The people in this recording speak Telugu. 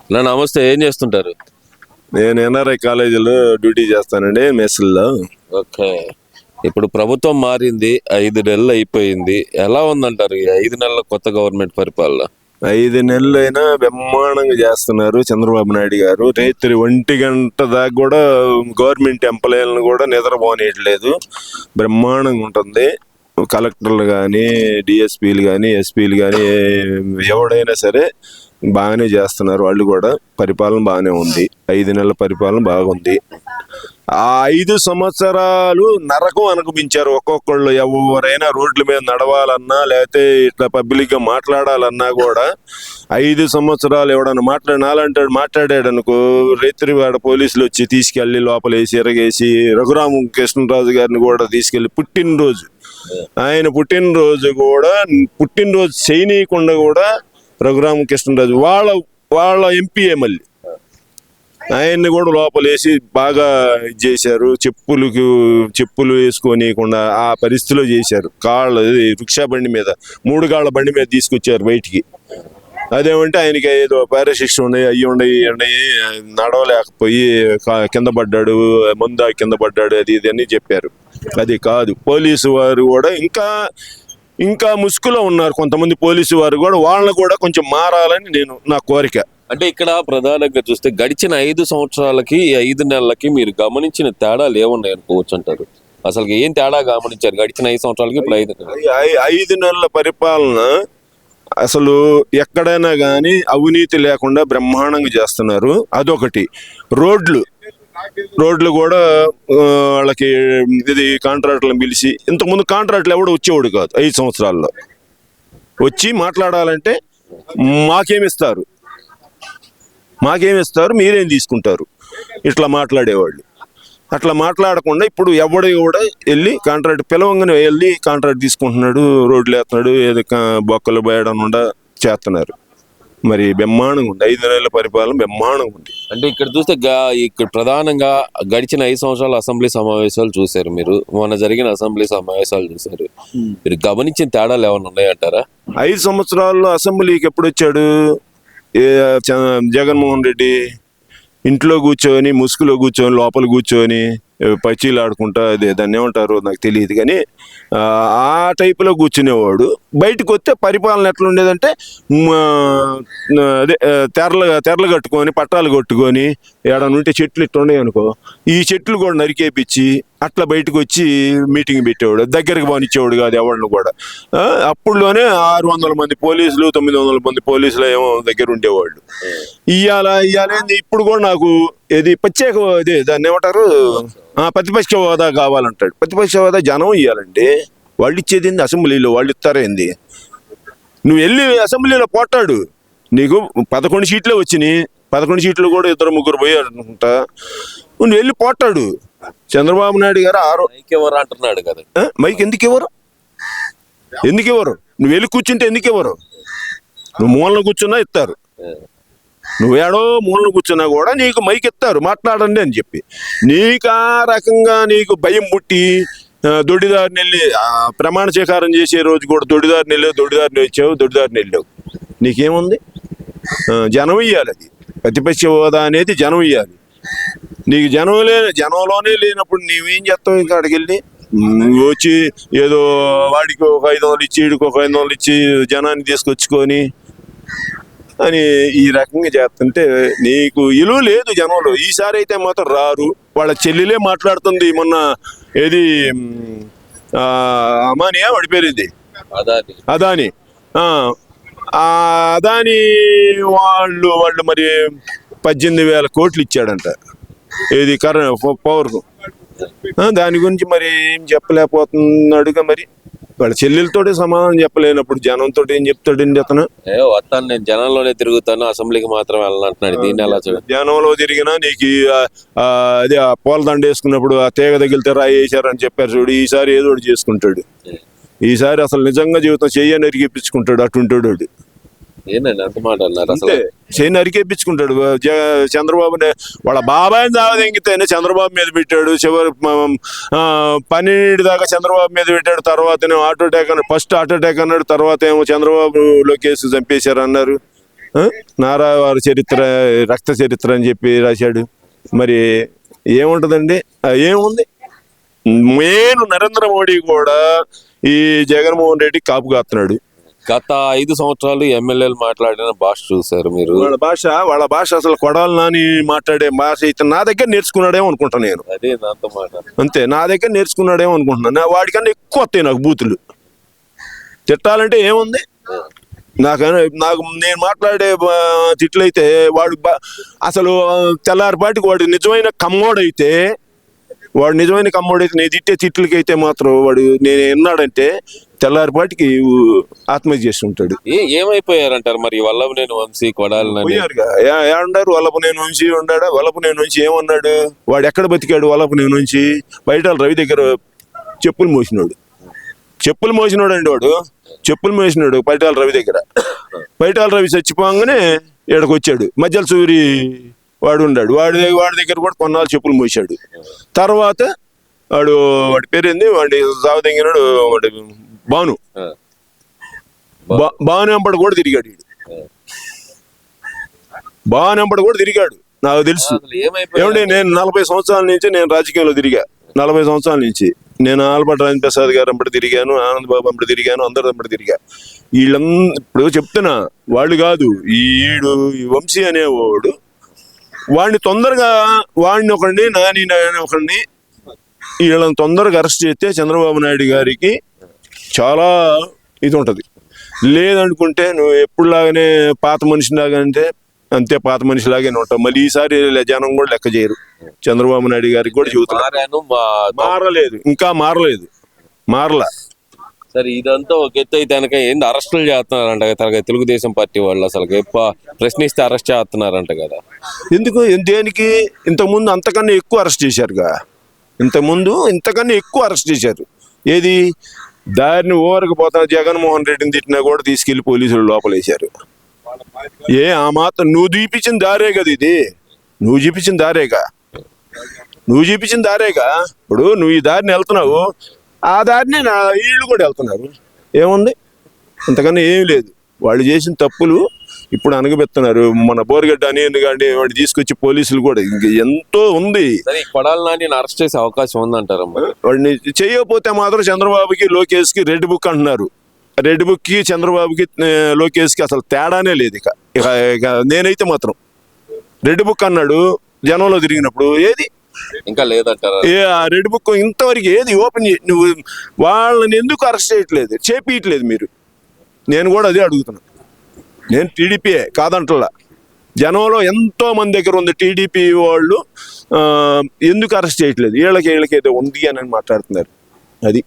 నమస్తే, ఏం చేస్తుంటారు? నేను ఎన్ఆర్ఐ కాలేజీలో డ్యూటీ చేస్తానండి, మెస్సుల్లో. ఓకే. ఇప్పుడు ప్రభుత్వం మారింది, 5 నెలలు అయిపోయింది. ఎలా ఉందంటారు ఈ 5 నెలల కొత్త గవర్నమెంట్ పరిపాలన? 5 నెలలైనా బ్రహ్మాండంగా చేస్తున్నారు చంద్రబాబు నాయుడు గారు. రాత్రి 1 గంట దాకా కూడా గవర్నమెంట్ ఎంప్లాయీలను కూడా నిద్రపోనియట్లేదు. బ్రహ్మాండంగా ఉంటుంది. కలెక్టర్లు కానీ, డిఎస్పీలు కానీ, ఎస్పీలు కానీ ఎవడైనా సరే బాగానే చేస్తున్నారు. వాళ్ళు కూడా పరిపాలన బాగానే ఉంది. 5 నెలల పరిపాలన బాగుంది. ఆ 5 సంవత్సరాలు నరకం అనుభవించారు ఒక్కొక్కళ్ళు. ఎవరైనా రోడ్ల మీద నడవాలన్నా లేకపోతే ఇట్లా పబ్లిక్ గా మాట్లాడాలన్నా కూడా 5 సంవత్సరాలు ఎవడన్నా మాట్లాడాడు అనుకో, రేత్రి వాడ పోలీసులు వచ్చి తీసుకెళ్లి లోపలేసి ఎరగేసి, రఘురామ కృష్ణరాజు గారిని కూడా తీసుకెళ్లి ఆయన పుట్టినరోజు చేయనీయకుండా కూడా రఘురామ కృష్ణరాజు వాళ్ళ ఎంపీఏ మళ్ళీ ఆయన్ని కూడా లోపలేసి బాగా చేశారు. చెప్పులు వేసుకోనీయకుండా ఆ పరిస్థితిలో చేశారు. రిక్షా బండి మీద 3 కాళ్ళ బండి మీద తీసుకొచ్చారు బయటికి. అదేమంటే ఆయనకి ఏదో పారాశిక్ష ఉన్నాయి నడవలేకపోయి కింద పడ్డాడు, ముందా కింద పడ్డాడు, అది ఇది అని చెప్పారు. అది కాదు. పోలీసు వారు కూడా ఇంకా ముసుగులో ఉన్నారు. కొంతమంది పోలీసు వారు కూడా, వాళ్ళని కూడా కొంచెం మారాలని నా కోరిక. అంటే ఇక్కడ ప్రధానంగా చూస్తే గడిచిన 5 సంవత్సరాలకి 5 నెలలకి మీరు గమనించిన తేడాలు ఏమున్నాయి అనుకోవచ్చు అంటారు? అసలు ఏం తేడా గమనించారు గడిచిన 5 సంవత్సరాలకి ఇప్పుడు 5 నెలలు? 5 నెలల పరిపాలన అసలు ఎక్కడైనా కానీ అవినీతి లేకుండా బ్రహ్మాండంగా చేస్తున్నారు. అదొకటి. రోడ్లు కూడా వాళ్ళకి ఇది కాంట్రాక్టర్లను పిలిచి, ఇంతకుముందు కాంట్రాక్ట్లు ఎవడు వచ్చేవాడు కాదు. 5 సంవత్సరాల్లో వచ్చి మాట్లాడాలంటే మాకేమిస్తారు, మీరేం తీసుకుంటారు, ఇట్లా మాట్లాడేవాళ్ళు. అట్లా మాట్లాడకుండా ఇప్పుడు ఎవడు కూడా వెళ్ళి కాంట్రాక్ట్ పిలవంగానే వెళ్ళి కాంట్రాక్ట్ తీసుకుంటున్నాడు, రోడ్లు వేస్తున్నాడు, ఏదో బొక్కలు పోయడం చేస్తున్నారు. మరి బ్రహ్మాండంగా ఉంది. 5 నెలల పరిపాలన బ్రహ్మాండంగా ఉంది. అంటే ఇక్కడ చూస్తే ఇక్కడ ప్రధానంగా గడిచిన 5 సంవత్సరాల అసెంబ్లీ సమావేశాలు చూశారు మీరు, మొన్న జరిగిన అసెంబ్లీ సమావేశాలు చూశారు. మీరు గమనించిన తేడాలు ఏమైనా ఉన్నాయంటారా? 5 సంవత్సరాల్లో అసెంబ్లీకి ఎప్పుడు వచ్చాడు జగన్మోహన్ రెడ్డి? ఇంట్లో కూర్చొని, ముసుగులో కూర్చొని, లోపల కూర్చొని పచ్చీలు ఆడుకుంటా, దాన్ని ఏమంటారు నాకు తెలియదు కానీ ఆ టైపులో కూర్చునేవాడు. బయటకు వస్తే పరిపాలన ఎట్లా ఉండేదంటే అదే తెరలు కట్టుకొని, పట్టాలు కొట్టుకొని, ఏడనుంటే చెట్లు ఇట్లా ఉన్నాయి అనుకో, ఈ చెట్లు కూడా నరికేపించి అట్లా బయటకు వచ్చి మీటింగ్ పెట్టేవాడు. దగ్గరికి పోనిచ్చేవాడు కాదు ఎవరిని కూడా. అప్పుడులోనే 600 మంది పోలీసులు, 900 మంది పోలీసులు ఏమో దగ్గర ఉండేవాళ్ళు. ఇయ్యాలేంది ఇప్పుడు కూడా నాకు ఇది ప్రత్యేక దాన్ని ఏమంటారు, ప్రతిపక్ష హోదా కావాలంటాడు. ప్రతిపక్ష హోదా జనం ఇవ్వాలండి, వాళ్ళు ఇచ్చేది ఏంది? అసెంబ్లీలో వాళ్ళు ఇస్తారేంది? నువ్వు వెళ్ళి అసెంబ్లీలో పోటాడు, నీకు 11 సీట్లే వచ్చినాయి. 11 సీట్లు కూడా 2-3 పోయారు అనుకుంటా. నువ్వు వెళ్ళి పోటాడు. చంద్రబాబు నాయుడు గారు మైక్ ఎవరు అంటున్నాడు కదా. మైక్ ఎందుకు ఇవ్వరు? నువ్వు వెళ్ళి కూర్చుంటే ఎందుకు ఇవ్వరు? నువ్వు మూలన కూర్చున్నా ఇస్తారు. నువ్వేడో మూలన కూర్చున్నా కూడా నీకు మైక్ ఇస్తారు, మాట్లాడండి అని చెప్పి. నీకు ఆ రకంగా నీకు భయం పుట్టి దొడ్డిదారిని వెళ్ళి ప్రమాణ స్వీకారం చేసే రోజు కూడా దొడ్డిదారిని వెళ్ళావు. నీకేముంది? జనం ఇయ్యాలి. అది ప్రతిపక్ష హోదా అనేది జనం ఇయ్యాలి. నీకు జనంలోనే లేనప్పుడు నీవేం చేస్తావు? ఇంకా అక్కడికి వెళ్ళి వచ్చి ఏదో వాడికి ఒక 500 ఇచ్చి, వీడికి ఒక 500 ఇచ్చి జనాన్ని తీసుకొచ్చుకొని అని ఈ రకంగా చేస్తుంటే నీకు ఇలువ లేదు జనంలో. ఈసారి అయితే మాత్రం రారు. వాళ్ళ చెల్లెలే మాట్లాడుతుంది. మొన్న ఏది అమానియా వాడి పేరుంది, అదాని. అదాని వాళ్ళు మరి 18,000 కోట్లు ఇచ్చాడంట, ఏది పవర్కు. దాని గురించి మరి ఏం చెప్పలేకపోతున్నాడుగా. మరి వాళ్ళ చెల్లెలతోటే సమాధానం చెప్పలేనప్పుడు జనంతో ఏం చెప్తాడండి అతను? వస్తాను, నేను జనంలోనే తిరుగుతాను, అసెంబ్లీకి మాత్రం వెళ్ళాలంటున్నాడు. దీన్ని ఎలా చూడ? జనంలో తిరిగినా నీకు అదే పూలదండ వేసుకున్నప్పుడు ఆ తీగ తగిలితే రాయి వేసారని చెప్పారు చూడు. ఈసారి ఏదో ఒకటి చేసుకుంటాడు. ఈసారి అసలు నిజంగా జీవితం చెయ్యని అరిగిపించుకుంటాడు. అటుంటాడు వాడు. ఏంటండి అంత మాట అన్నారు? అసలు చేయని అరికేపించుకుంటాడు. చంద్రబాబు వాళ్ళ బాబాయిని దావదెంగితేనే చంద్రబాబు మీద పెట్టాడు. చివరి 12 దాకా చంద్రబాబు మీద పెట్టాడు. తర్వాత ఫస్ట్ ఆటో అటాక్ అన్నాడు. తర్వాత ఏమో చంద్రబాబులో కేసు చంపేశారు అన్నారు. నారావారి చరిత్ర, రక్త చరిత్ర అని చెప్పి రాశాడు. మరి ఏముంటుందండి? ఏముంది? మెయిన్ నరేంద్ర మోడీ కూడా ఈ జగన్మోహన్ రెడ్డి కాపు కాస్తున్నాడు. గత 5 సంవత్సరాలు ఎమ్మెల్యేలు మాట్లాడిన భాష చూసారు మీరు. వాళ్ళ భాష అసలు కొడాలి నాని మాట్లాడే భాష అయితే నా దగ్గర నేర్చుకున్నాడేమో అనుకుంటా నేను. అదే నాతో మాట. అంతే, నా దగ్గర నేర్చుకున్నాడేమో అనుకుంటున్నాను. వాడికన్నా ఎక్కువ వస్తాయి నాకు బూతులు. తిట్టాలంటే ఏముంది? నాకు నేను మాట్లాడే తిట్లయితే వాడు అసలు తెల్లారిపాటికి వాడు నిజమైన కమ్మోడైతే నేను తిట్టే తిట్లకైతే మాత్రం వాడు నేను విన్నాడంటే తెల్లారిపాటికి ఆత్మహత్య చేసుకుంటాడు. ఏమైపోయారంటారు మరి వల్లభనేని వంశీ, కొడాలి నాని? ఏమన్నారు? వల్లభనేని వంశీ ఉన్నాడా? వల్లభనేని వంశీ ఏమన్నాడు? వాడు ఎక్కడ బతికాడు? వల్లభనేని వంశీ బయట రవి దగ్గర చెప్పులు మోసినాడు అండి. వాడు చెప్పులు మోసినాడు పైటాల రవి దగ్గర. పైటాల రవి చచ్చిపోగానే ఇక్కడికి వచ్చాడు. మధ్యలో సూరి వాడు ఉన్నాడు. వాడి దగ్గర కూడా కొన్నాళ్ళు చెప్పులు మోసాడు. తర్వాత వాడి పేరేంది, వాడి సావదగినాడు, వాడి భాను వెంబడి కూడా తిరిగాడు. భాను కూడా తిరిగాడు, నాకు తెలుసు. ఏమండి, నేను 40 సంవత్సరాల నుంచి నేను రాజకీయంలో తిరిగా. 40 సంవత్సరాల నుంచి నేను ఆలపాటి రాజప్రసాద్ గారు వెంబడి తిరిగాను, ఆనంద్ బాబు వెంబడి తిరిగాను, అందరి వెంబడి తిరిగా. ఇప్పుడు చెప్తున్నా, వాళ్ళు కాదు, ఈ వంశీ అనేవాడు వాడిని తొందరగా నాని ఒకడిని వీళ్ళని తొందరగా అరెస్ట్ చేస్తే చంద్రబాబు నాయుడు గారికి చాలా ఇది ఉంటుంది. లేదనుకుంటే నువ్వు ఎప్పుడులాగానే పాత మనిషిలాగంటే అంతే, పాత మనిషిలాగానే ఉంటావు. మళ్ళీ ఈసారి జనం కూడా లెక్క చేయరు. చంద్రబాబు నాయుడు గారికి కూడా చెబుతున్నారు, మారలేదు, ఇంకా మారలా. సరే, ఇదంతా ఒక ఎత్తు అయితే కనుక ఏంది అరెస్టులు చేస్తున్నారంట కదా తెలుగుదేశం పార్టీ వాళ్ళు. అసలు ప్రశ్నిస్తే అరెస్ట్ చేస్తున్నారంట కదా. ఎందుకు? దేనికి? ఇంతకుముందు అంతకన్నా ఎక్కువ అరెస్ట్ చేశారుగా. ఇంతకన్నా ఎక్కువ అరెస్ట్ చేశారు. ఏది? దారిని ఓవరకు పోతా జగన్మోహన్ రెడ్డిని తిట్టినా కూడా తీసుకెళ్లి పోలీసులు లోపలేశారు. ఆ మాత్రం నువ్వు చూపించిన దారే కదా ఇది. నువ్వు చూపించిన దారేగా. ఇప్పుడు నువ్వు ఈ దారిని వెళ్తున్నావు, ఆ దారిని వీళ్ళు కూడా వెళ్తున్నారు. ఏముంది? అంతకన్నా ఏం లేదు. వాళ్ళు చేసిన తప్పులు ఇప్పుడు అనగబెడుతున్నారు. మన బోరగడ్డ అని కానీ వాడిని తీసుకొచ్చి పోలీసులు కూడా ఎంతో ఉంది. కొడాలి నాని అరెస్ట్ చేసే అవకాశం ఉందంటారమ్మా? వాడిని చేయకపోతే మాత్రం చంద్రబాబుకి లోకేష్కి రెడ్ బుక్ అంటున్నారు. రెడ్ బుక్కి చంద్రబాబుకి లోకేష్కి అసలు తేడానే లేదు. ఇక నేనైతే మాత్రం రెడ్ బుక్ అన్నాడు జనంలో తిరిగినప్పుడు. ఏది ఇంకా లేదంటారా? రెడ్ బుక్ ఇంతవరకు ఏది ఓపెన్ నువ్వు వాళ్ళని ఎందుకు అరెస్ట్ చేపియట్లేదు మీరు? నేను కూడా అదే అడుగుతున్నా. నేను టీడీపీయే కాదంటలా, జనంలో ఎంతో మంది దగ్గర ఉంది టీడీపీ వాళ్ళు. ఎందుకు అరెస్ట్ చేయట్లేదు? వీళ్ళకి ఏదో ఉంది అని మాట్లాడుతున్నారు. అది